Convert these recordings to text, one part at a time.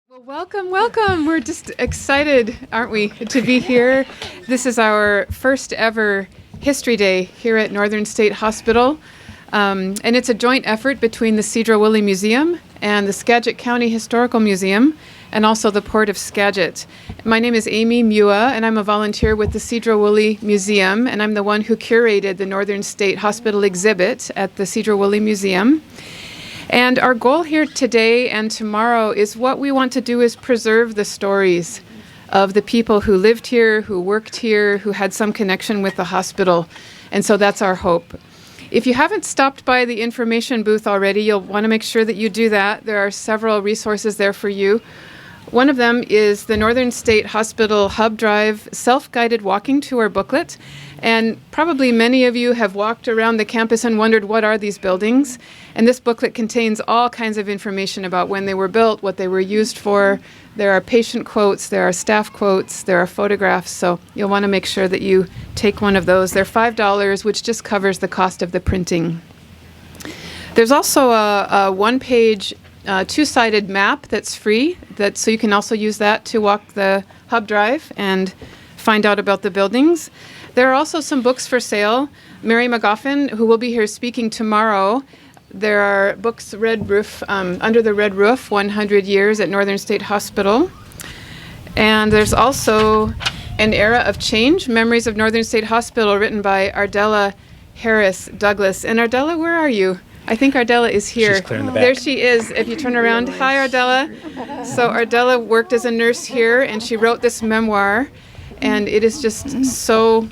Well, welcome, welcome. We're just excited, aren't we, to be here. This is our first ever History Day here at Northern State Hospital. And it's a joint effort between the Sedro-Woolley Museum and the Skagit County Historical Museum and also the Port of Skagit. My name is Amy Mua, and I'm a volunteer with the Sedro-Woolley Museum, and I'm the one who curated the Northern State Hospital exhibit at the Sedro-Woolley Museum. And our goal here today and tomorrow is what we want to do is preserve the stories of the people who lived here, who worked here, who had some connection with the hospital. And so that's our hope. If you haven't stopped by the information booth already, you'll want to make sure that you do that. There are several resources there for you. One of them is the Northern State Hospital Hub Drive Self-Guided Walking Tour booklet. And probably many of you have walked around the campus and wondered, what are these buildings? And this booklet contains all kinds of information about when they were built, what they were used for. There are patient quotes, there are staff quotes, there are photographs. So you'll want to make sure that you take one of those. They're $5, which just covers the cost of the printing. There's also a one-page two-sided map that's free, so you can also use that to walk the Hub Drive and find out about the buildings. There are also some books for sale. Mary McGoffin, who will be here speaking tomorrow, there are books, Red Roof, Under the Red Roof, 100 Years at Northern State Hospital. And there's also An Era of Change, Memories of Northern State Hospital, written by Ardella Harris Douglas. And Ardella, where are you? I think Ardella is here. She's clear in the back. There she is, if you turn around. Hi, Ardella. So Ardella worked as a nurse here, and she wrote this memoir, and it is just so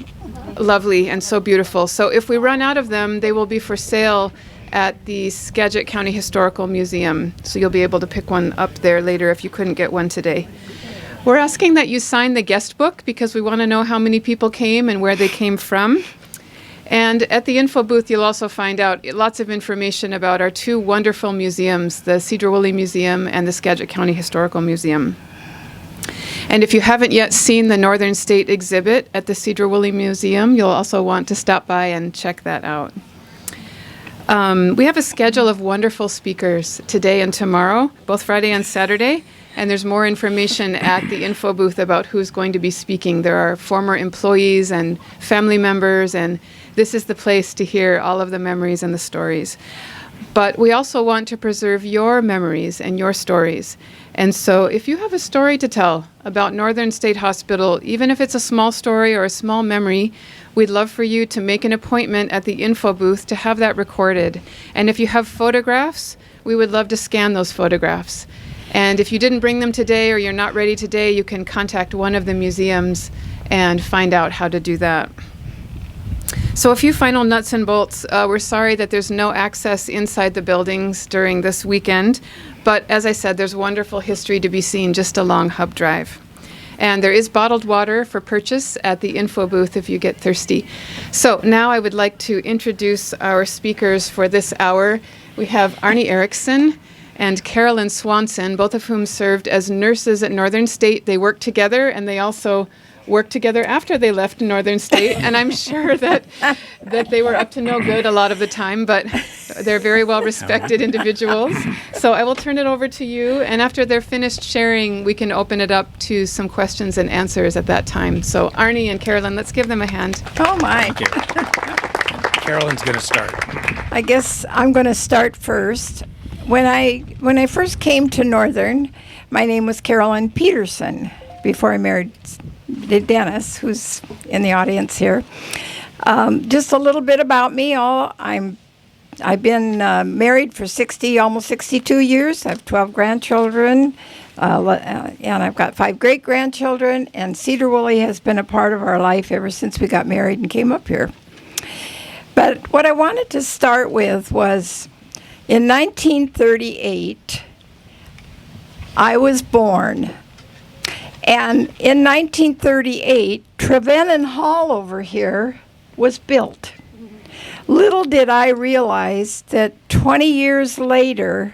lovely and so beautiful. So if we run out of them, they will be for sale at the Skagit County Historical Museum. So you'll be able to pick one up there later if you couldn't get one today. We're asking that you sign the guest book because we want to know how many people came and where they came from. And at the info booth, you'll also find out lots of information about our two wonderful museums, the Sedro-Woolley Museum and the Skagit County Historical Museum. And if you haven't yet seen the Northern State exhibit at the Sedro-Woolley Museum, you'll also want to stop by and check that out. We have a schedule of wonderful speakers today and tomorrow, both Friday and Saturday. And there's more information at the info booth about who's going to be speaking. There are former employees and family members, and this is the place to hear all of the memories and the stories. But we also want to preserve your memories and your stories. And so if you have a story to tell about Northern State Hospital, even if it's a small story or a small memory, we'd love for you to make an appointment at the info booth to have that recorded. And if you have photographs, we would love to scan those photographs. And if you didn't bring them today or you're not ready today, you can contact one of the museums and find out how to do that. So a few final nuts and bolts. We're sorry that there's no access inside the buildings during this weekend, but as I said, there's wonderful history to be seen just along Hub Drive. And there is bottled water for purchase at the info booth if you get thirsty. So now I would like to introduce our speakers for this hour. We have Arne Erickson and Carolyn Swanson, both of whom served as nurses at Northern State. They worked together, and they also worked together after they left Northern State. And I'm sure that they were up to no good a lot of the time, but they're very well-respected individuals. So I will turn it over to you, and after they're finished sharing, we can open it up to some questions and answers at that time. So Arne and Carolyn, let's give them a hand. Oh, my. Thank you. Carolyn's going to start. I guess I'm going to start first. When I first came to Northern, my name was Carolyn Peterson before I married Dennis, who's in the audience here. Just a little bit about me. I've been married for almost 62 years. I have 12 grandchildren, and I've got 5 great-grandchildren, and Sedro-Woolley has been a part of our life ever since we got married and came up here. But what I wanted to start with was, in 1938, I was born. And in 1938, Trevennan Hall over here was built. Little did I realize that 20 years later,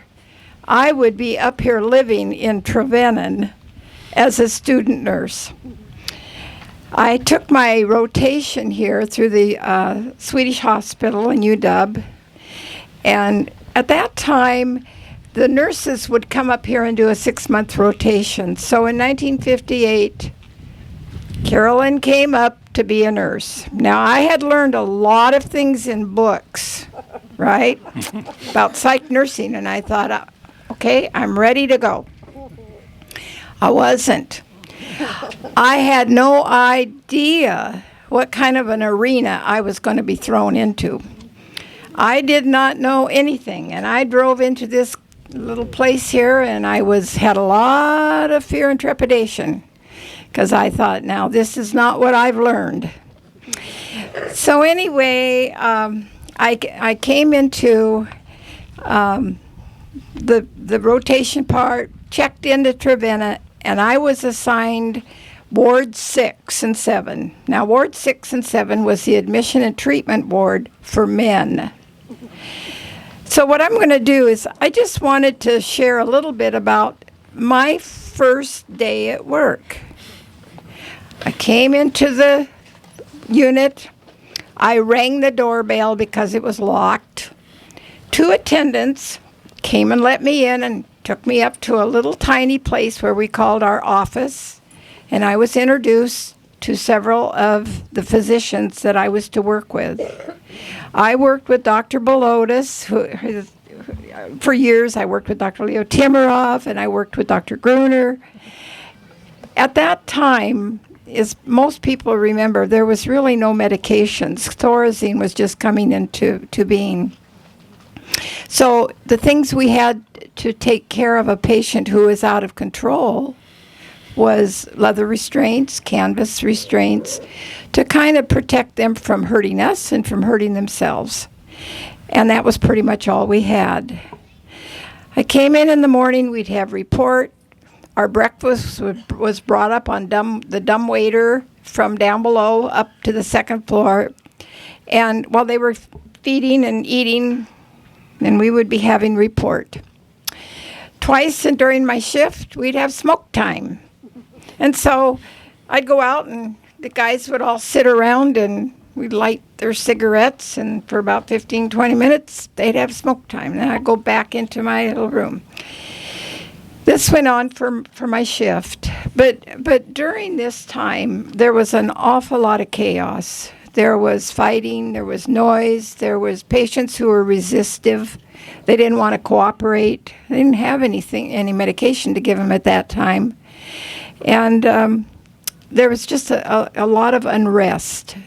I would be up here living in Trevennan as a student nurse. I took my rotation here through the Swedish Hospital in UW, and at that time, the nurses would come up here and do a 6-month rotation. So in 1958, Carolyn came up to be a nurse. Now, I had learned a lot of things in books, right, about psych nursing, and I thought, okay, I'm ready to go. I wasn't. I had no idea what kind of an arena I was going to be thrown into. I did not know anything, and I drove into this little place here, and I had a lot of fear and trepidation, because I thought, now, this is not what I've learned. So anyway, I came into the rotation part, checked into Trevena, and I was assigned Ward 6 and 7. Now, Ward 6 and 7 was the admission and treatment ward for men. So what I'm going to do is I just wanted to share a little bit about my first day at work. I came into the unit. I rang the doorbell because it was locked. 2 attendants came and let me in and took me up to a little tiny place where we called our office. And I was introduced to several of the physicians that I was to work with. I worked with Dr. Bolotis, who for years. I worked with Dr. Leo Timirov, and I worked with Dr. Gruner. At that time, as most people remember, there was really no medications. Thorazine was just coming into being. So the things we had to take care of a patient who was out of control was leather restraints, canvas restraints, to kind of protect them from hurting us and from hurting themselves. And that was pretty much all we had. I came in the morning, we'd have report. Our breakfast was brought up on the dumbwaiter from down below up to the 2nd floor. And while they were feeding and eating, and we would be having report. Twice during my shift, we'd have smoke time. And so I'd go out, and the guys would all sit around, and we'd light their cigarettes, and for about 15, 20 minutes, they'd have smoke time. Then I'd go back into my little room. This went on for my shift. But during this time, there was an awful lot of chaos. There was fighting, there was noise, there was patients who were resistive. They didn't want to cooperate. They didn't have any medication to give them at that time. And there was just a lot of unrest.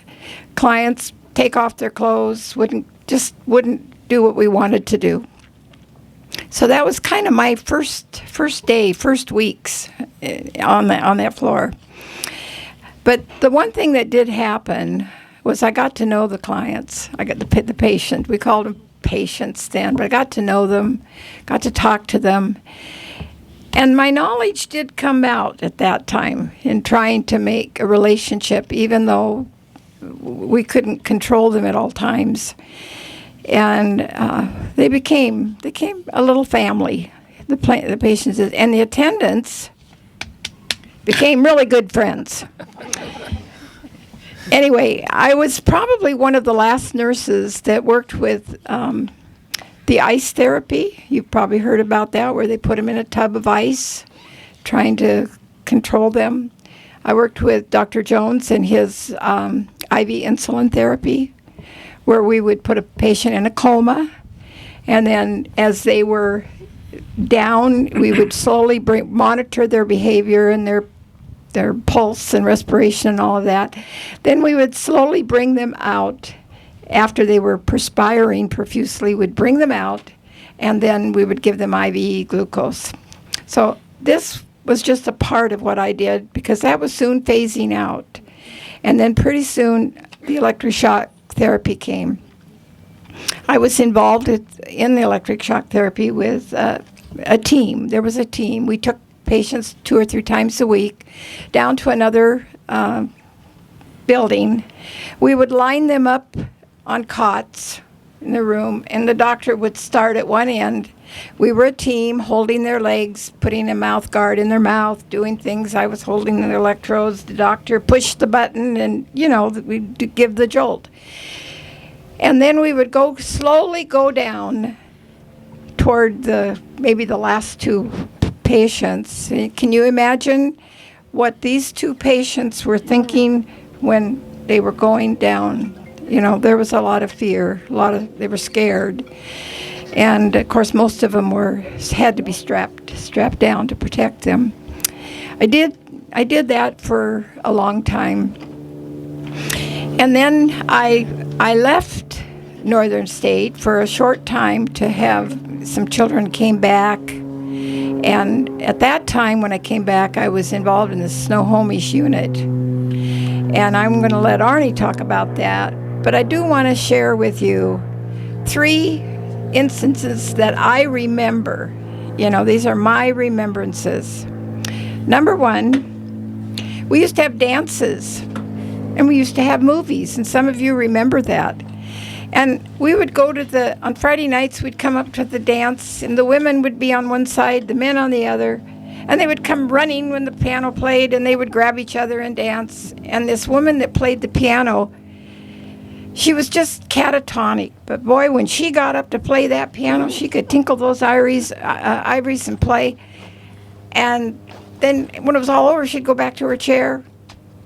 Clients take off their clothes, wouldn't do what we wanted to do. So that was kind of my first weeks on that floor. But the one thing that did happen was I got to know the clients. I got the patient. We called them patients then, but I got to know them, got to talk to them. And my knowledge did come out at that time in trying to make a relationship, even though we couldn't control them at all times. And they became a little family, the patients and the attendants became really good friends. Anyway, I was probably one of the last nurses that worked with the ice therapy. You've probably heard about that, where they put them in a tub of ice, trying to control them. I worked with Dr. Jones and his IV insulin therapy, where we would put a patient in a coma, and then as they were down, we would slowly monitor their behavior and their pulse and respiration and all of that. Then we would slowly bring them out after they were perspiring profusely. We'd bring them out, and then we would give them IV glucose. So this was just a part of what I did, because that was soon phasing out. And then pretty soon the electric shock therapy came. I was involved in the electric shock therapy with a team. There was a team. We took patients 2 or 3 times a week down to another building. We would line them up on cots in the room, and the doctor would start at one end. We were a team, holding their legs, putting a mouth guard in their mouth, doing things. I was holding the electrodes. The doctor pushed the button, and, we'd give the jolt. And then we would slowly go down toward maybe the last two patients. Can you imagine what these two patients were thinking when they were going down? You know, there was a lot of fear, they were scared. And of course, most of them had to be strapped down to protect them. I did that for a long time. And then I left Northern State for a short time to have some children came back. And at that time, when I came back, I was involved in the Snohomish unit. And I'm going to let Arne talk about that. But I do want to share with you 3 instances that I remember. You know, these are my remembrances. Number 1, we used to have dances. And we used to have movies. And some of you remember that. And we would go on Friday nights, we'd come up to the dance, and the women would be on one side, the men on the other. And they would come running when the piano played, and they would grab each other and dance. And this woman that played the piano, she was just catatonic. But boy, when she got up to play that piano, she could tinkle those ivories and play. And then when it was all over, she'd go back to her chair,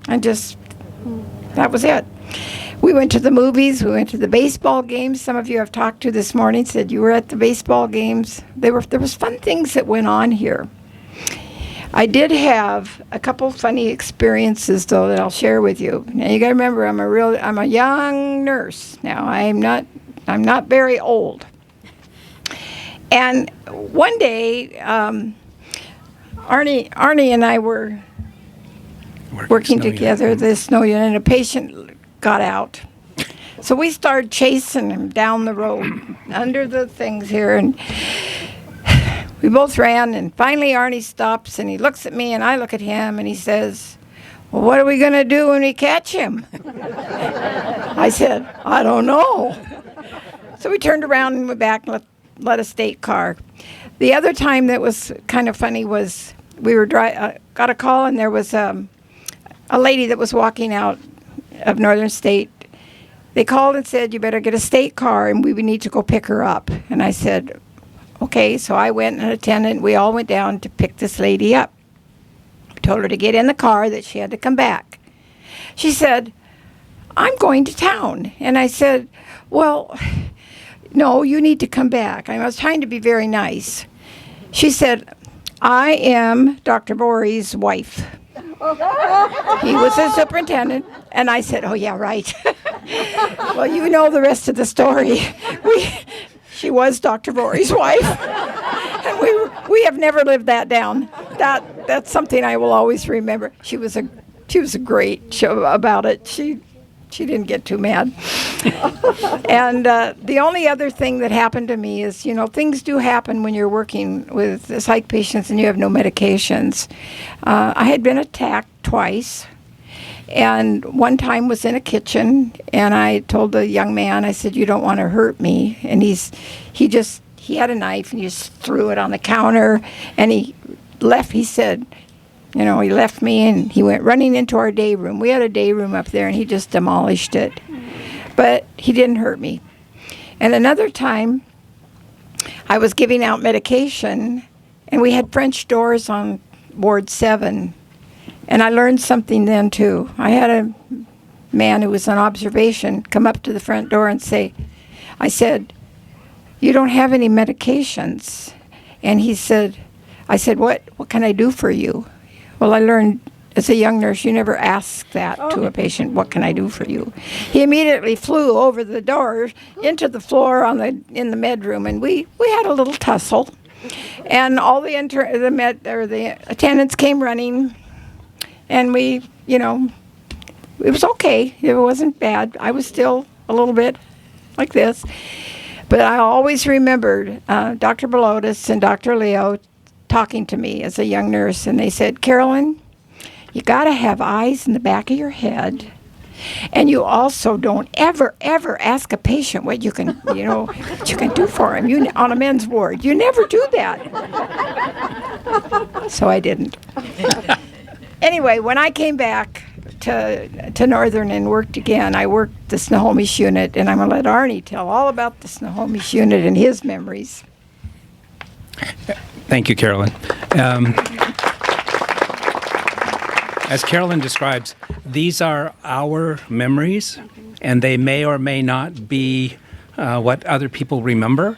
and that was it. We went to the movies. We went to the baseball games. Some of you I've talked to this morning said you were at the baseball games. There was fun things that went on here. I did have a couple funny experiences, though, that I'll share with you. Now, you got to remember, I'm a young nurse now. I'm not very old. And one day, Arne and I were working together, the snow unit, and a patient got out. So we started chasing him down the road under the things here, and we both ran, and finally Arne stops, and he looks at me, and I look at him, and he says, "Well, what are we going to do when we catch him?" I said, "I don't know." So we turned around and went back and let a state car. The other time that was kind of funny was we were got a call, and there was a lady that was walking out of Northern State. They called and said, "You better get a state car, and we would need to go pick her up." And I said, "Okay." So I went and attended. We all went down to pick this lady up. I told her to get in the car, that she had to come back. She said, "I'm going to town." And I said, "Well, no, you need to come back." I was trying to be very nice. She said, "I am Dr. Borey's wife." He was a superintendent. And I said, "Oh, yeah, right." Well, you know the rest of the story. She was Dr. Borey's wife. And we have never lived that down. That's something I will always remember. She was a great show about it. She didn't get too mad. And the only other thing that happened to me is, you know, things do happen when you're working with psych patients and you have no medications. I had been attacked twice. And one time was in a kitchen, and I told the young man, I said, "You don't want to hurt me." And he had a knife, and he just threw it on the counter, and he said, you know, he left me, and he went running into our day room. We had a day room up there, and he just demolished it. But he didn't hurt me. And another time, I was giving out medication, and we had French doors on Ward 7. And I learned something then, too. I had a man who was on observation come up to the front door and say, I said, "You don't have any medications." And I said, what can I do for you? Well, I learned as a young nurse, you never ask that to a patient, "What can I do for you?" He immediately flew over the door into the floor in the med room, and we had a little tussle. And all the attendants came running. And we, you know, it was okay. It wasn't bad. I was still a little bit like this. But I always remembered Dr. Belotis and Dr. Leo talking to me as a young nurse. And they said, "Carolyn, you got to have eyes in the back of your head. And you also don't ever ask a patient what you can, you know, what you can do for him on a men's ward. You never do that." So I didn't. Anyway, when I came back to Northern and worked again, I worked the Snohomish unit, and I'm going to let Arne tell all about the Snohomish unit and his memories. Thank you, Carolyn. As Carolyn describes, these are our memories, and they may or may not be what other people remember.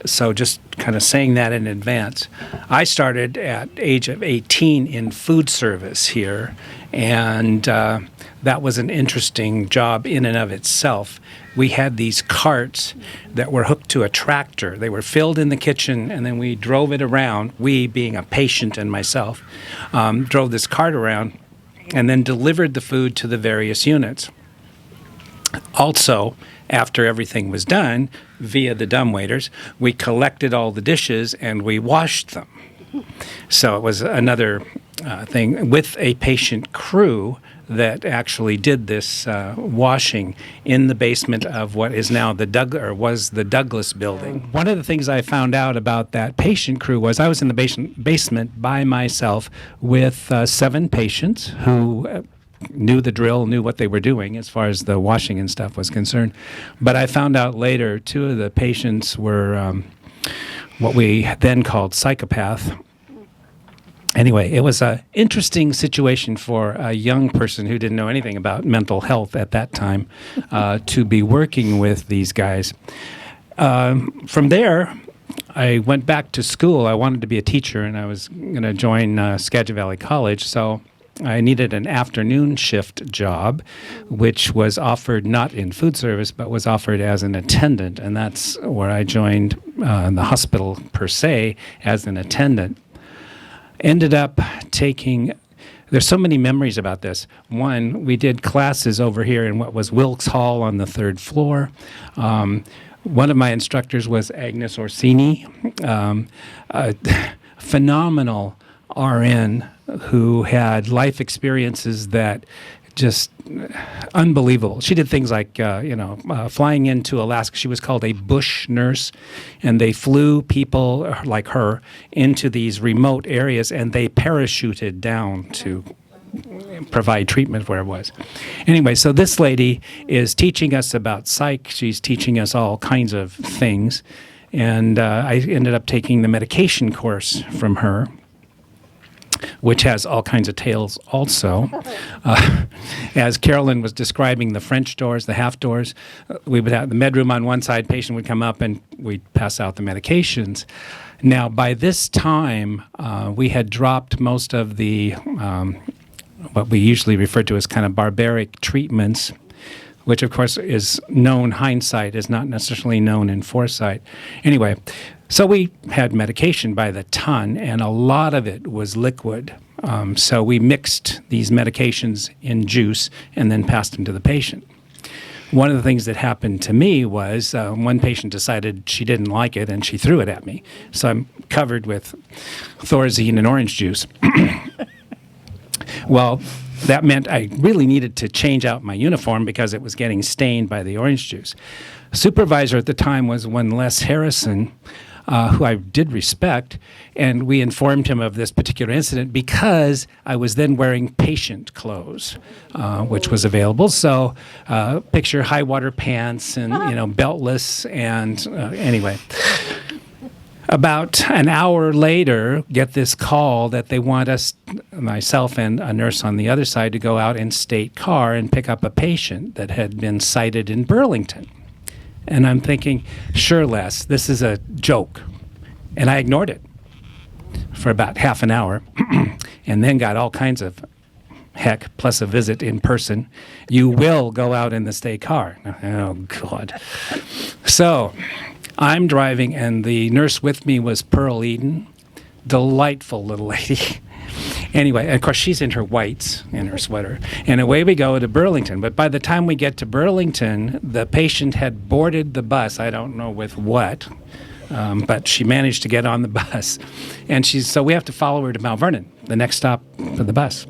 So just kind of saying that in advance. I started at age of 18 in food service here, and that was an interesting job in and of itself. We had these carts that were hooked to a tractor. They were filled in the kitchen, and then we drove it around. We, being a patient and myself, drove this cart around and then delivered the food to the various units. Also, after everything was done, via the dumbwaiters, we collected all the dishes and we washed them. So it was another thing with a patient crew that actually did this washing in the basement of what is now was the Douglas building. One of the things I found out about that patient crew was I was in the basement by myself with 7 patients who knew the drill, knew what they were doing as far as the washing and stuff was concerned. But I found out later 2 of the patients were what we then called psychopath. Anyway, it was an interesting situation for a young person who didn't know anything about mental health at that time to be working with these guys. From there, I went back to school. I wanted to be a teacher, and I was going to join Skagit Valley College, so I needed an afternoon shift job, which was offered not in food service, but was offered as an attendant, and that's where I joined the hospital per se as an attendant. Ended up taking, there's so many memories about this. One, we did classes over here in what was Wilkes Hall on the 3rd floor. One of my instructors was Agnes Orsini, a phenomenal RN who had life experiences that just unbelievable. She did things like, flying into Alaska. She was called a bush nurse, and they flew people like her into these remote areas, and they parachuted down to provide treatment where it was. Anyway, so this lady is teaching us about psych. She's teaching us all kinds of things, and I ended up taking the medication course from her, which has all kinds of tales also. As Carolyn was describing the French doors, the half doors, we would have the med room on one side, patient would come up, and we'd pass out the medications. Now, by this time, we had dropped most of the, what we usually refer to as kind of barbaric treatments, which of course is known hindsight, is not necessarily known in foresight. Anyway, so we had medication by the ton, and a lot of it was liquid. So we mixed these medications in juice and then passed them to the patient. One of the things that happened to me was one patient decided she didn't like it, and she threw it at me. So I'm covered with Thorazine and orange juice. Well, that meant I really needed to change out my uniform because it was getting stained by the orange juice. Supervisor at the time was one Les Harrison, who I did respect, and we informed him of this particular incident because I was then wearing patient clothes, which was available. So picture high water pants and beltless, and anyway. About an hour later, get this call that they want us, myself and a nurse on the other side, to go out in state car and pick up a patient that had been cited in Burlington. And I'm thinking, sure, Les, this is a joke. And I ignored it for about half an hour and then got all kinds of heck, plus a visit in person. You will go out in the state car. Oh, God. So I'm driving, and the nurse with me was Pearl Eden, delightful little lady. Anyway, of course, she's in her whites and her sweater. And away we go to Burlington. But by the time we get to Burlington, the patient had boarded the bus. I don't know with what, but she managed to get on the bus. And so we have to follow her to Mount Vernon, the next stop for the bus.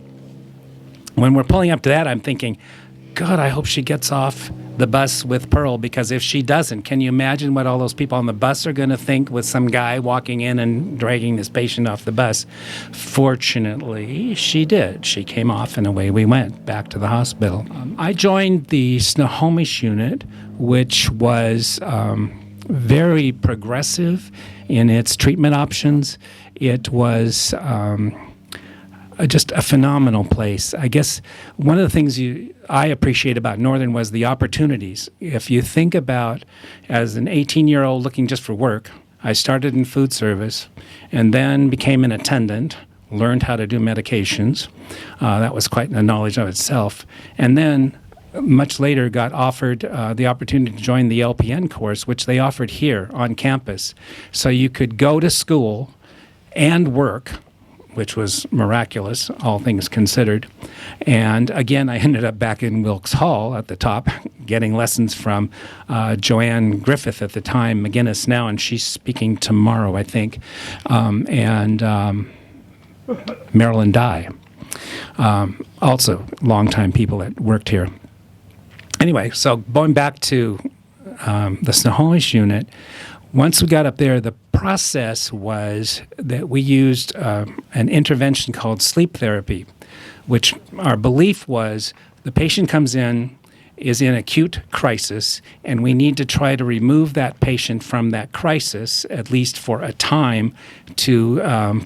When we're pulling up to that, I'm thinking, God, I hope she gets off the bus with Pearl, because if she doesn't, can you imagine what all those people on the bus are going to think with some guy walking in and dragging this patient off the bus? Fortunately, she did. She came off, and away we went back to the hospital. I joined the Snohomish unit, which was very progressive in its treatment options. It was just a phenomenal place. I guess one of the things I appreciate about Northern was the opportunities. If you think about, as an 18-year-old looking just for work, I started in food service and then became an attendant, learned how to do medications. That was quite a knowledge of itself. And then much later got offered the opportunity to join the LPN course, which they offered here on campus. So you could go to school and work, which was miraculous, all things considered. And again, I ended up back in Wilkes Hall at the top, getting lessons from Joanne Griffith at the time, McGinnis now, and she's speaking tomorrow, I think, and Marilyn Dye, also longtime people that worked here. Anyway, so going back to the Snohomish unit, once we got up there, the process was that we used an intervention called sleep therapy, which our belief was the patient comes in, is in acute crisis, and we need to try to remove that patient from that crisis, at least for a time, to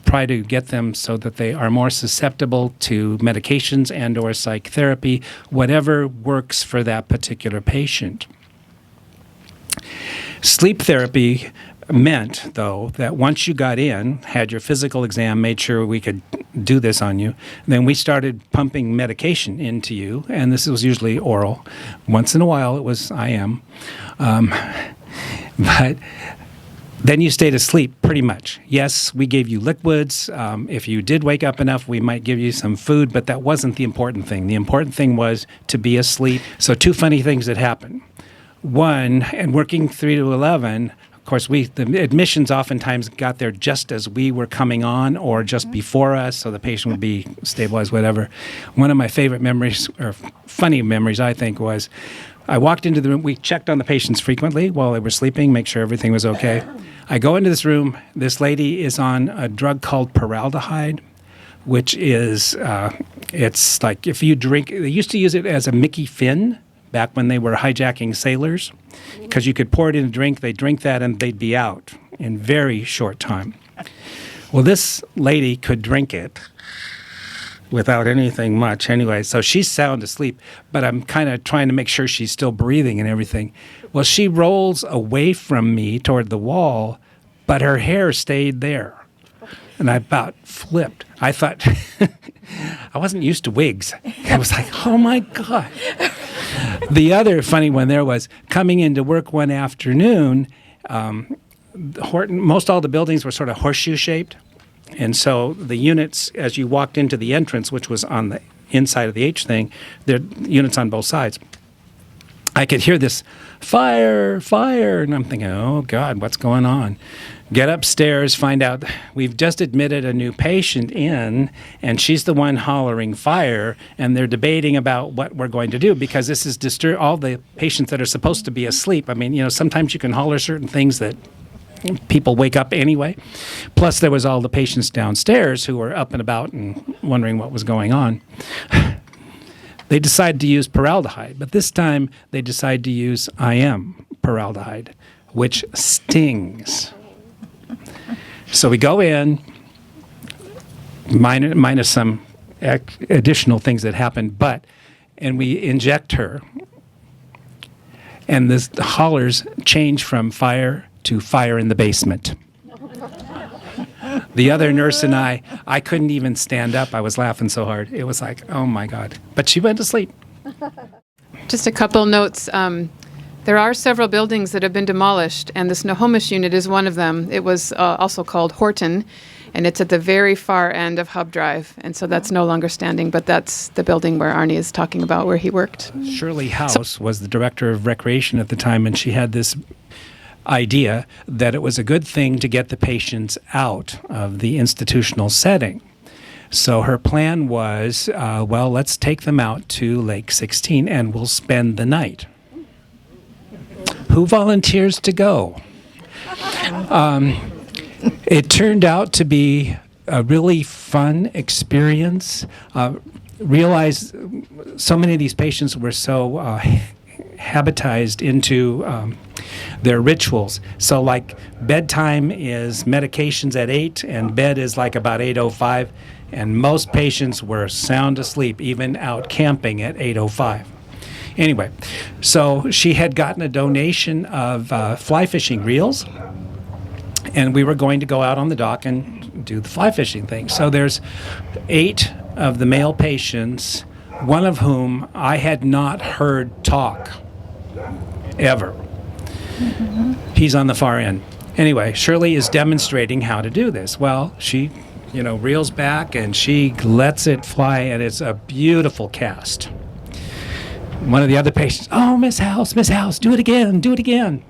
try to get them so that they are more susceptible to medications and or psychotherapy, whatever works for that particular patient. Sleep therapy meant, though, that once you got in, had your physical exam, made sure we could do this on you, then we started pumping medication into you, and this was usually oral. Once in a while, it was IM. But then you stayed asleep, pretty much. Yes, we gave you liquids. If you did wake up enough, we might give you some food, but that wasn't the important thing. The important thing was to be asleep. So two funny things that happened. One, and working 3 to 11, of course, the admissions oftentimes got there just as we were coming on or just before us, so the patient would be stabilized, whatever. One of my favorite memories, or funny memories, I think, was I walked into the room. We checked on the patients frequently while they were sleeping, make sure everything was okay. I go into this room. This lady is on a drug called paraldehyde, which is, it's like if you drink, they used to use it as a Mickey Finn back when they were hijacking sailors, because you could pour it in a drink, they'd drink that, and they'd be out in very short time. Well, this lady could drink it without anything much anyway, so she's sound asleep, but I'm kind of trying to make sure she's still breathing and everything. Well, she rolls away from me toward the wall, but her hair stayed there. And I about flipped. I thought, I wasn't used to wigs. I was like, oh my God. The other funny one there was coming into work one afternoon, most all the buildings were sort of horseshoe shaped. And so the units, as you walked into the entrance, which was on the inside of the H thing, there are units on both sides. I could hear this fire, fire, and I'm thinking, oh God, what's going on? Get upstairs, find out we've just admitted a new patient in, and she's the one hollering fire, and they're debating about what we're going to do, because this is all the patients that are supposed to be asleep. I mean, sometimes you can holler certain things that people wake up anyway. Plus, there was all the patients downstairs who were up and about and wondering what was going on. They decided to use paraldehyde, but this time they decided to use IM paraldehyde, which stings. So we go in, minus some additional things that happened, and we inject her, and the hollers change from fire to fire in the basement. The other nurse and I couldn't even stand up. I was laughing so hard. It was like, oh my God. But she went to sleep. Just a couple notes. There are several buildings that have been demolished, and the Snohomish unit is one of them. It was also called Horton, and it's at the very far end of Hub Drive, and so that's no longer standing, but that's the building where Arne is talking about, where he worked. Shirley House was the director of recreation at the time, and she had this idea that it was a good thing to get the patients out of the institutional setting. So her plan was, let's take them out to Lake 16 and we'll spend the night. Who volunteers to go? It turned out to be a really fun experience. Realized so many of these patients were so habitized into their rituals. So like bedtime is medications at 8 and bed is like about 8:05, and most patients were sound asleep even out camping at 8:05. Anyway, so she had gotten a donation of fly fishing reels, and we were going to go out on the dock and do the fly fishing thing. So there's 8 of the male patients, one of whom I had not heard talk ever. He's on the far end. Anyway, Shirley is demonstrating how to do this. Well, she, reels back and she lets it fly, and it's a beautiful cast. One of the other patients, "Oh, Miss House, do it again, do it again."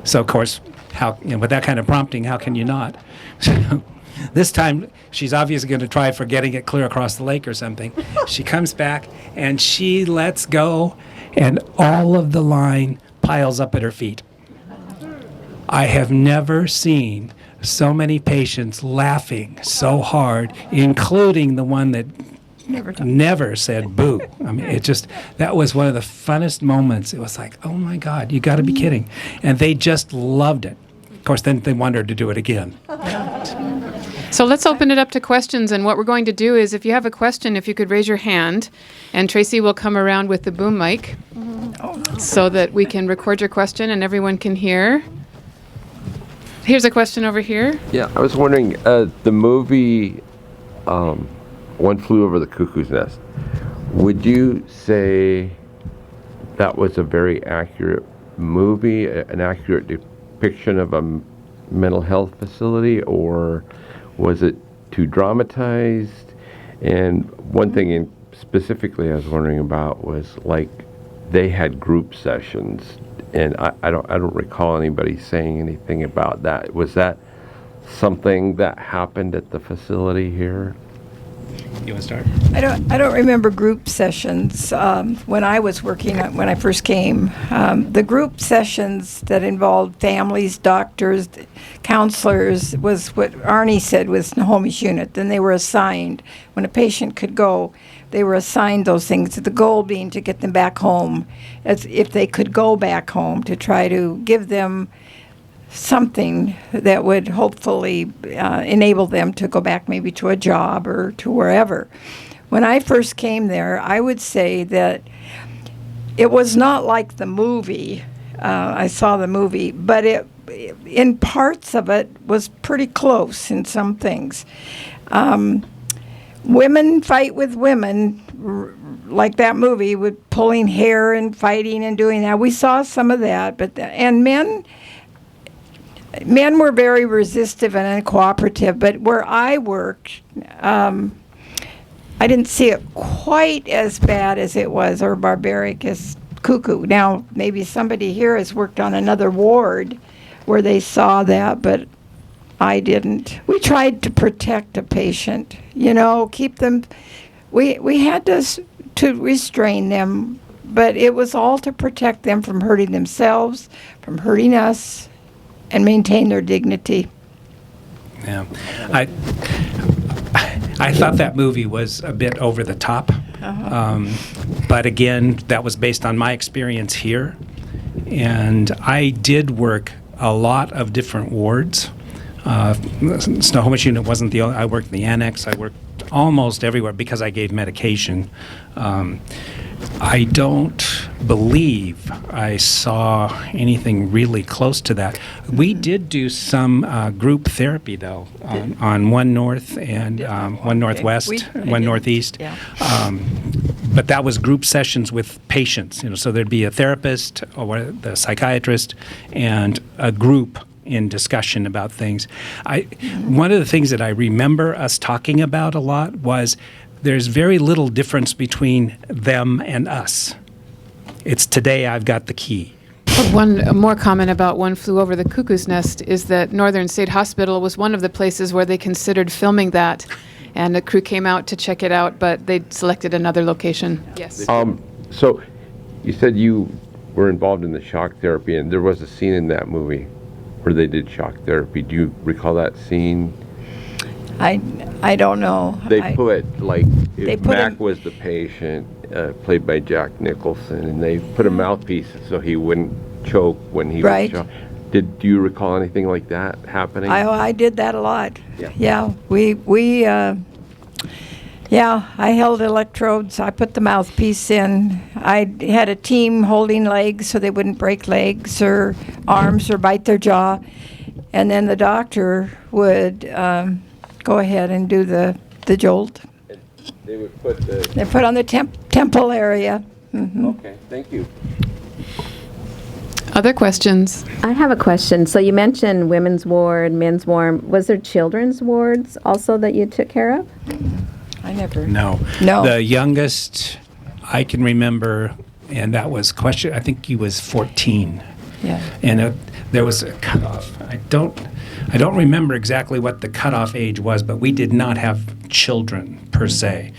So, of course, with that kind of prompting, how can you not? This time, she's obviously going to try for getting it clear across the lake or something. She comes back, and she lets go, and all of the line piles up at her feet. I have never seen so many patients laughing so hard, including the one that never said boo. I mean, that was one of the funnest moments. It was like, oh my God, you got to be kidding. And they just loved it. Of course, then they wanted her to do it again. So let's open it up to questions. And what we're going to do is, if you have a question, if you could raise your hand, and Tracy will come around with the boom mic so that we can record your question and everyone can hear. Here's a question over here. Yeah, I was wondering, the movie One Flew Over the Cuckoo's Nest, would you say that was a very accurate movie, an accurate depiction of a mental health facility, or was it too dramatized? And one thing specifically I was wondering about was, like, they had group sessions, and I don't recall anybody saying anything about that. Was that something that happened at the facility here? You want to start? I don't remember group sessions when I was working when I first came. The group sessions that involved families, doctors, counselors was what Arne said was Naomi's unit. Then they were assigned when a patient could go. They were assigned those things. The goal being to get them back home, as if they could go back home, to try to give them something that would hopefully enable them to go back maybe to a job or to wherever. When I first came there, I would say that it was not like the movie. I saw the movie, but in parts of it was pretty close in some things. Women fight with women, like that movie, with pulling hair and fighting and doing that. We saw some of that, and men were very resistive and uncooperative, but where I worked, I didn't see it quite as bad as it was, or barbaric as Cuckoo. Now, maybe somebody here has worked on another ward where they saw that, but I didn't. We tried to protect a patient, keep them. We had to restrain them, but it was all to protect them from hurting themselves, from hurting us, and maintain their dignity. Yeah, I thought that movie was a bit over the top, but again, that was based on my experience here, and I did work a lot of different wards. Snohomish unit wasn't the only. I worked in the annex. I worked almost everywhere because I gave medication. I don't believe I saw anything really close to that. We did do some group therapy, though, on One North and One Northwest, One Northeast. Yeah. But that was group sessions with patients. So there'd be a therapist or the psychiatrist and a group in discussion about things. One of the things that I remember us talking about a lot was there's very little difference between them and us. It's today I've got the key. One more comment about One Flew Over the Cuckoo's Nest is that Northern State Hospital was one of the places where they considered filming that, and a crew came out to check it out, but they selected another location. Yes. So you said you were involved in the shock therapy, and there was a scene in that movie where they did shock therapy. Do you recall that scene? I don't know. They put Mac was the patient, played by Jack Nicholson, and they put a mouthpiece so he wouldn't choke when he Right. was shot. Do you recall anything like that happening? I did that a lot. Yeah. Yeah, I held electrodes. I put the mouthpiece in. I had a team holding legs so they wouldn't break legs or arms or bite their jaw. And then the doctor would go ahead and do the jolt. They would put the... They put on the temple area. Okay, thank you. Other questions? I have a question. So you mentioned women's ward, men's ward. Was there children's wards also that you took care of? I never. No. No. The youngest I can remember, and that was I think he was 14. Yeah. And there was a cutoff. I don't remember exactly what the cutoff age was, but we did not have children per se.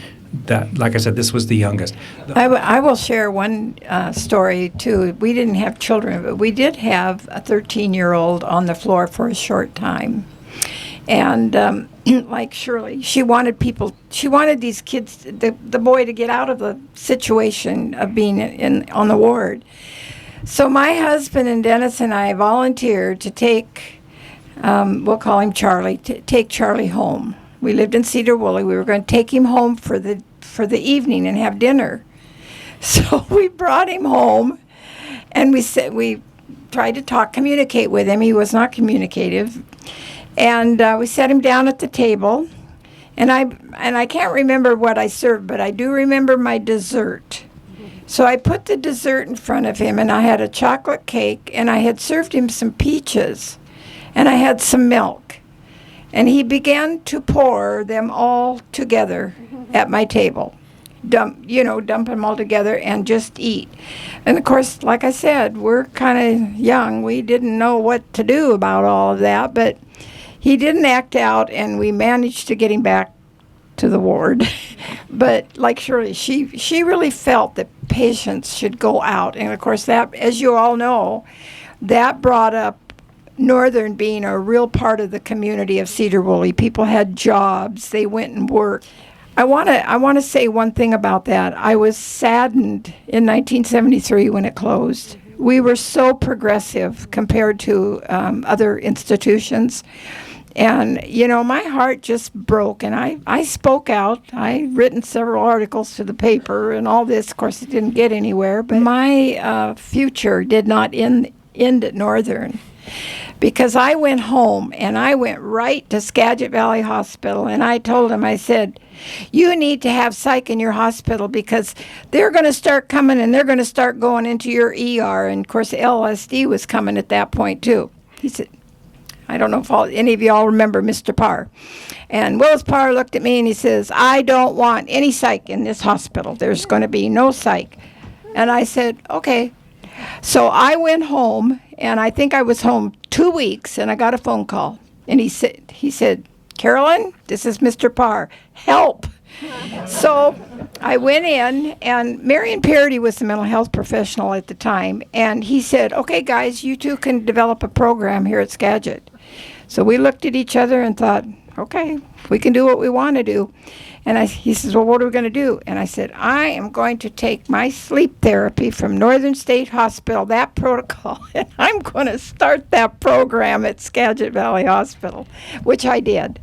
That, like I said, this was the youngest. I will share one story too. We didn't have children, but we did have a 13-year-old on the floor for a short time. And like Shirley, she wanted these kids, the boy, to get out of the situation of being on the ward. So my husband and Dennis and I volunteered to take, we'll call him Charlie, to take Charlie home. We lived in Sedro-Woolley. We were going to take him home for the evening and have dinner. So we brought him home, and we tried to communicate with him. He was not communicative. And we set him down at the table, and I can't remember what I served, but I do remember my dessert. So I put the dessert in front of him, and I had a chocolate cake, and I had served him some peaches, and I had some milk. And he began to pour them all together at my table. Dump them all together and just eat. And of course, like I said, we're kind of young. We didn't know what to do about all of that, but he didn't act out, and we managed to get him back to the ward. But like Shirley, she really felt that patients should go out. And of course, that, as you all know, that brought up Northern being a real part of the community of Sedro-Woolley. People had jobs. They went and worked. I want to say one thing about that. I was saddened in 1973 when it closed. We were so progressive compared to other institutions. And, my heart just broke, and I spoke out. I written several articles to the paper and all this. Of course, it didn't get anywhere, but my future did not end at Northern. Because I went home, and I went right to Skagit Valley Hospital, and I told him, I said, you need to have psych in your hospital because they're going to start coming, and they're going to start going into your ER. And, of course, LSD was coming at that point, too. He said, I don't know if any of you all remember Mr. Parr. And Willis Parr looked at me, and he says, I don't want any psych in this hospital. There's going to be no psych. And I said, okay. So I went home, and I think I was home 2 weeks, and I got a phone call. And he said, Carolyn, this is Mr. Parr. Help. So I went in, and Marion Parody was the mental health professional at the time, and he said, okay, guys, you two can develop a program here at Skagit. So we looked at each other and thought, okay, we can do what we want to do. And he says, well, what are we going to do? And I said, I am going to take my sleep therapy from Northern State Hospital, that protocol, and I'm going to start that program at Skagit Valley Hospital, which I did.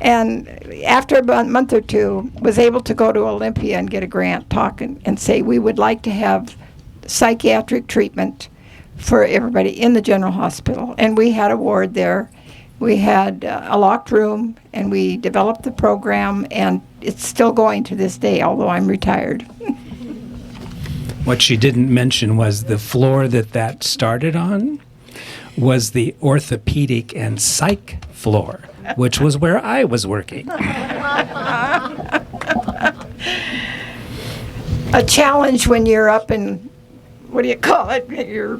And after a month or two, was able to go to Olympia and get a grant, talk and say we would like to have psychiatric treatment for everybody in the general hospital. And we had a ward there. We had a locked room, and we developed the program, and it's still going to this day, although I'm retired. What she didn't mention was the floor that started on was the orthopedic and psych floor, which was where I was working. A challenge when you're up in, what do you call it?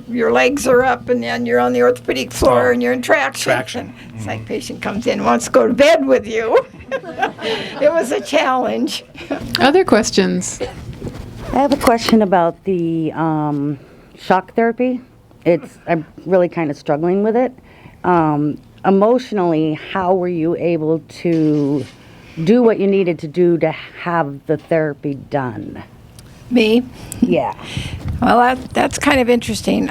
Your legs are up, and then you're on the orthopedic floor, and you're in traction. Psych patient comes in, wants to go to bed with you. It was a challenge. Other questions? I have a question about the shock therapy. I'm really kind of struggling with it. Emotionally, how were you able to do what you needed to do to have the therapy done? Me? Yeah. Well, that's kind of interesting.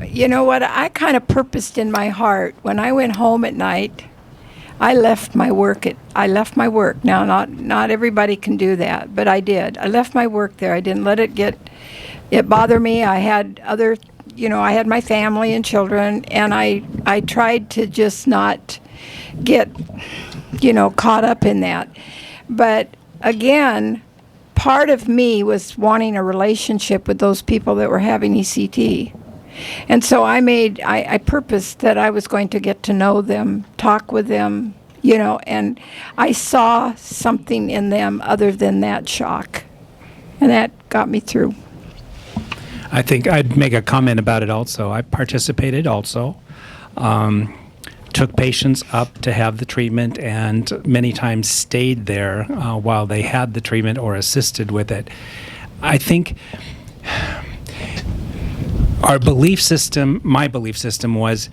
You know what? I kind of purposed in my heart when I went home at night. I left my work. Now, not everybody can do that, but I did. I left my work there. I didn't let it bother me. I had I had my family and children, and I tried to just not get, caught up in that. But again, part of me was wanting a relationship with those people that were having ECT. And so I purposed that I was going to get to know them, talk with them, and I saw something in them other than that shock. And that got me through. I think I'd make a comment about it also. I participated also, took patients up to have the treatment, and many times stayed there while they had the treatment or assisted with it. I think my belief system was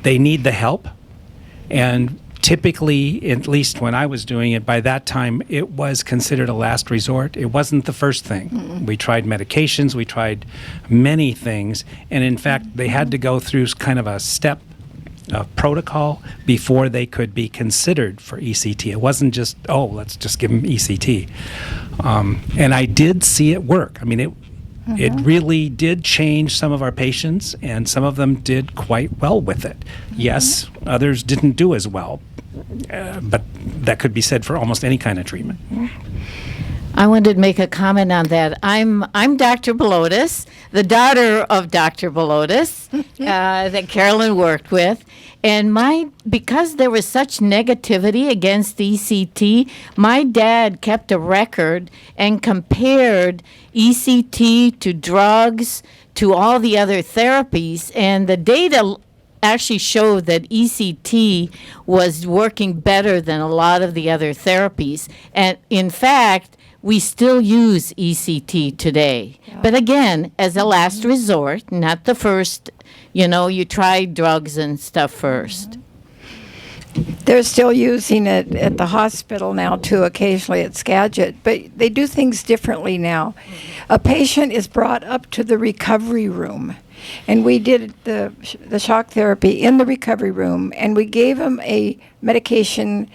they need the help, and typically, at least when I was doing it, by that time, it was considered a last resort. It wasn't the first thing. Mm-hmm. We tried medications, we tried many things, and in fact, they had to go through kind of a step protocol before they could be considered for ECT. It wasn't just, let's just give them ECT. And I did see it work. I mean, it really did change some of our patients, and some of them did quite well with it. Yes, others didn't do as well, but that could be said for almost any kind of treatment. I wanted to make a comment on that. I'm Dr. Belotis, the daughter of Dr. Belotis that Carolyn worked with. And because there was such negativity against ECT, my dad kept a record and compared ECT to drugs, to all the other therapies. And the data actually showed that ECT was working better than a lot of the other therapies. And in fact, we still use ECT today. Yeah. But again, as a last resort, not the first, you try drugs and stuff first. They're still using it at the hospital now, too, occasionally at Skagit, but they do things differently now. A patient is brought up to the recovery room, and we did the shock therapy in the recovery room, and we gave them a medication,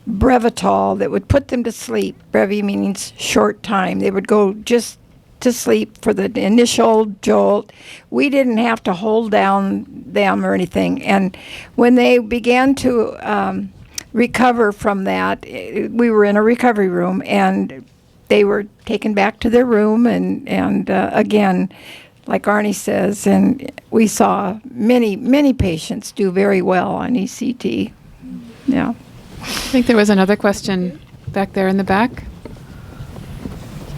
Brevitol, that would put them to sleep. Brevi means short time. They would go just to sleep for the initial jolt. We didn't have to hold down them or anything. And when they began to recover from that, we were in a recovery room, and they were taken back to their room. And again, like Arne says, and we saw many patients do very well on ECT. Yeah. I think there was another question back there in the back.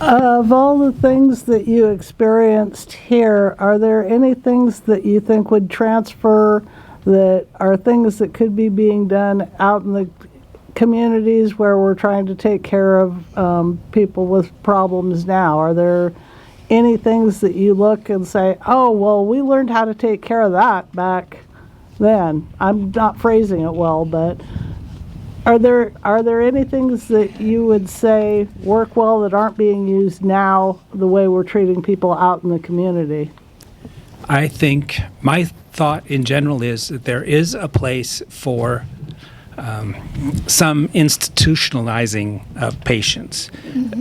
Of all the things that you experienced here, are there any things that you think would transfer that are things that could be being done out in the communities where we're trying to take care of people with problems now? Are there any things that you look and say, oh, well, we learned how to take care of that back then? I'm not phrasing it well, but Are there any things that you would say work well that aren't being used now the way we're treating people out in the community? I think my thought in general is that there is a place for some institutionalizing of patients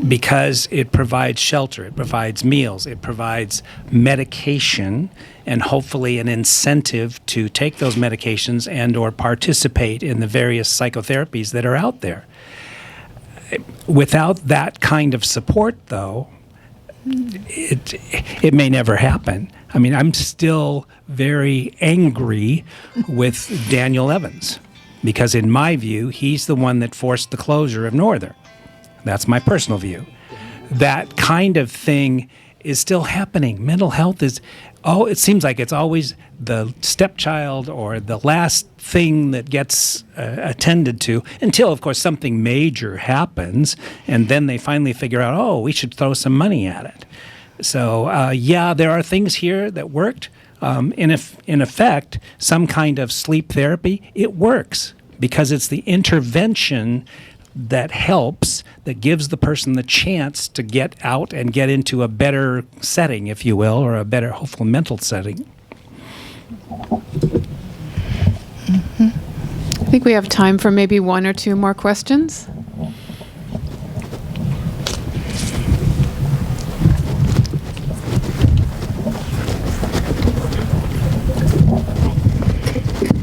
because it provides shelter, it provides meals, it provides medication, and hopefully an incentive to take those medications and or participate in the various psychotherapies that are out there. Without that kind of support, though, it may never happen. I mean, I'm still very angry with Daniel Evans because in my view, he's the one that forced the closure of Northern. That's my personal view. That kind of thing is still happening. Mental health is, it seems like it's always the stepchild or the last thing that gets attended to until, of course, something major happens, and then they finally figure out, we should throw some money at it. So, there are things here that worked. In effect, some kind of sleep therapy, it works because it's the intervention that helps, that gives the person the chance to get out and get into a better setting, if you will, or a better, hopeful mental setting. I think we have time for maybe one or two more questions.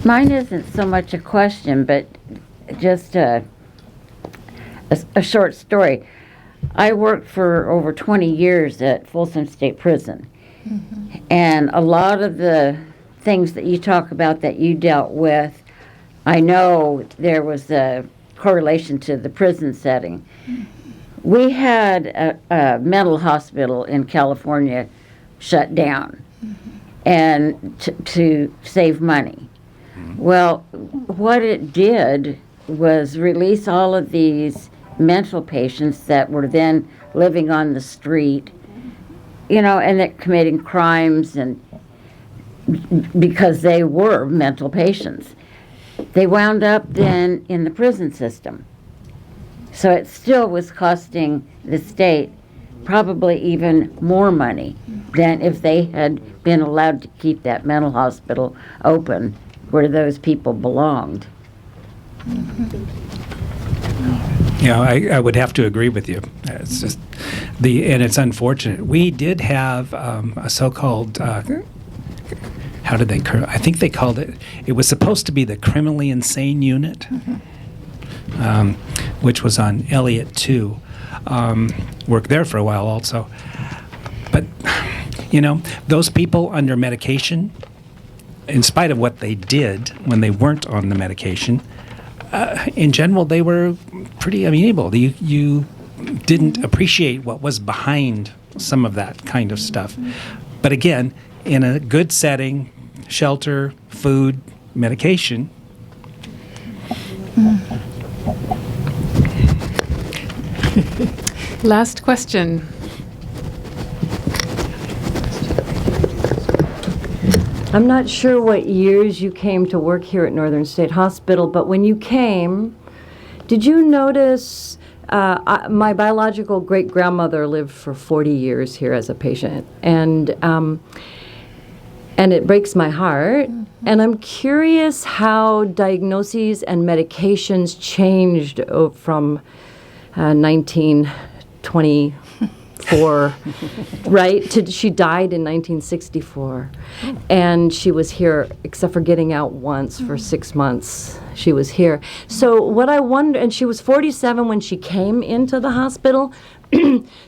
Mine isn't so much a question, but just a short story. I worked for over 20 years at Folsom State Prison. And a lot of the things that you talk about that you dealt with, I know there was a correlation to the prison setting. We had a mental hospital in California shut down and to save money. Well, what it did was release all of these mental patients that were then living on the street, you know, and that committing crimes, and because they were mental patients. They wound up then in the prison system. So it still was costing the state probably even more money than if they had been allowed to keep that mental hospital open where those people belonged. Yeah, I would have to agree with you. It's just and it's unfortunate. We did have a so-called, how did they, I think they called it, it was supposed to be the criminally insane unit, which was on Elliott 2. Worked there for a while also. But, you know, those people under medication, in spite of what they did when they weren't on the medication, in general, they were pretty amenable. You didn't appreciate what was behind some of that kind of stuff. But again, in a good setting, shelter, food, medication. Last question. I'm not sure what years you came to work here at Northern State Hospital, but when you came, did you notice, my biological great-grandmother lived for 40 years here as a patient, and it breaks my heart, and I'm curious how diagnoses and medications changed from 1924, right? She died in 1964, and she was here, except for getting out once for 6 months. She was here. So what I wonder, and she was 47 when she came into the hospital.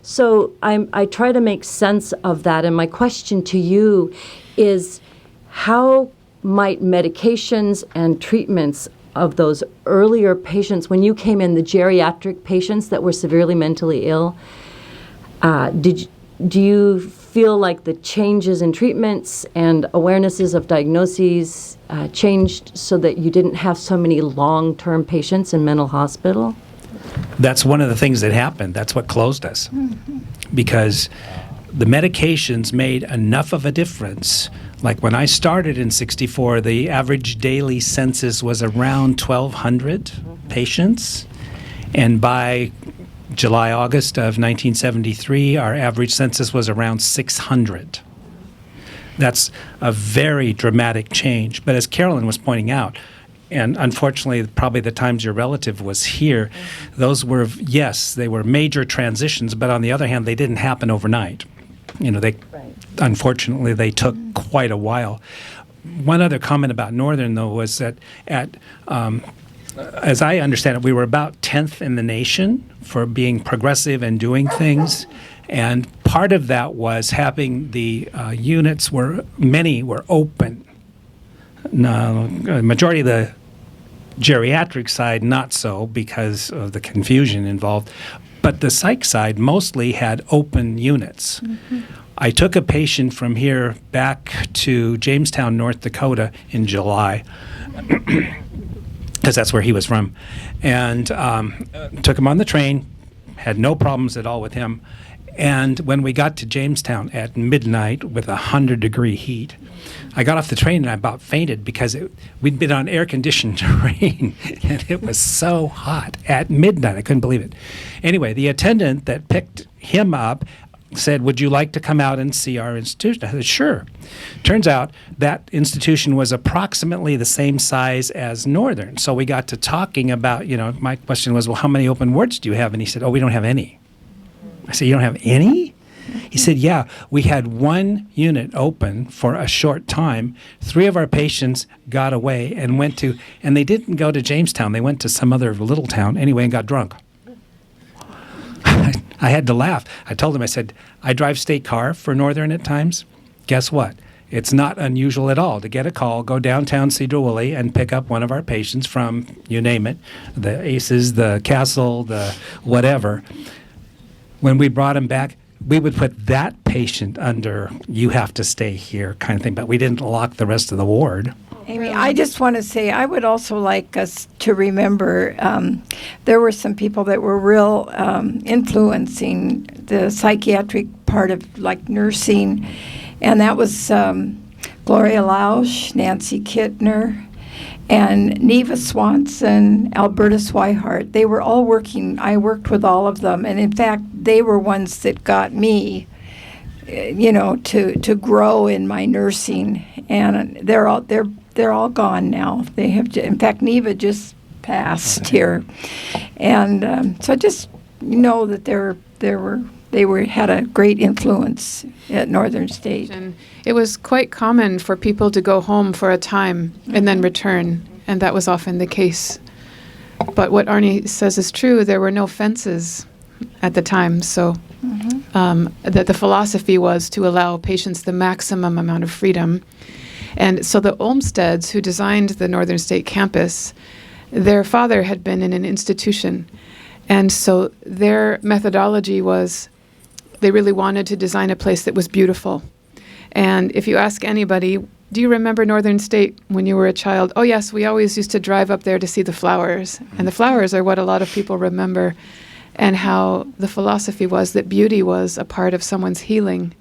So I try to make sense of that, and my question to you is, how might medications and treatments of those earlier patients, when you came in, the geriatric patients that were severely mentally ill, do you feel like the changes in treatments and awarenesses of diagnoses changed so that you didn't have so many long-term patients in mental hospital? That's one of the things that happened. That's what closed us. Because the medications made enough of a difference. Like when I started in 64, the average daily census was around 1,200 patients. And by July, August of 1973, our average census was around 600. That's a very dramatic change. But as Carolyn was pointing out, and unfortunately, probably the times your relative was here, those were, yes, they were major transitions, but on the other hand, they didn't happen overnight. You know, unfortunately, they took quite a while. One other comment about Northern, though, was that as I understand it, we were about 10th in the nation for being progressive and doing things. And part of that was having the units many were open. No, a majority of the geriatric side, not so because of the confusion involved. But the psych side mostly had open units. I took a patient from here back to Jamestown, North Dakota in July, because that's where he was from, and took him on the train, had no problems at all with him. And when we got to Jamestown at midnight with 100-degree heat, I got off the train and I about fainted because we'd been on air-conditioned terrain, and it was so hot at midnight. I couldn't believe it. Anyway, the attendant that picked him up said, "Would you like to come out and see our institution?" I said, "Sure." Turns out that institution was approximately the same size as Northern. So we got to talking about, my question was, well, how many open wards do you have? And he said, "Oh, we don't have any." I said, "You don't have any?" He said, "Yeah, we had one unit open for a short time. 3 of our patients got away and and they didn't go to Jamestown. They went to some other little town anyway and got drunk." I had to laugh. I told him, I said, "I drive state car for Northern at times. Guess what? It's not unusual at all to get a call, go downtown Sedro-Woolley, and pick up one of our patients from, you name it, the Aces, the Castle, the whatever. When we brought him back, we would put that patient under, you have to stay here kind of thing, but we didn't lock the rest of the ward." Amy, I just want to say I would also like us to remember there were some people that were real influencing the psychiatric part of like nursing, and that was Gloria Lausch, Nancy Kittner, and Neva Swanson, Alberta Swihart. They were all working. I worked with all of them, and in fact, they were ones that got me, to grow in my nursing. And they're all gone now. They have, in fact, Neva just passed here, and so just know that they had a great influence at Northern State. And it was quite common for people to go home for a time and then return, and that was often the case. But what Arne says is true. There were no fences at the time, so that the philosophy was to allow patients the maximum amount of freedom. And so the Olmsteads, who designed the Northern State campus, their father had been in an institution. And so their methodology was they really wanted to design a place that was beautiful. And if you ask anybody, do you remember Northern State when you were a child? Oh, yes, we always used to drive up there to see the flowers. And the flowers are what a lot of people remember, and how the philosophy was that beauty was a part of someone's healing.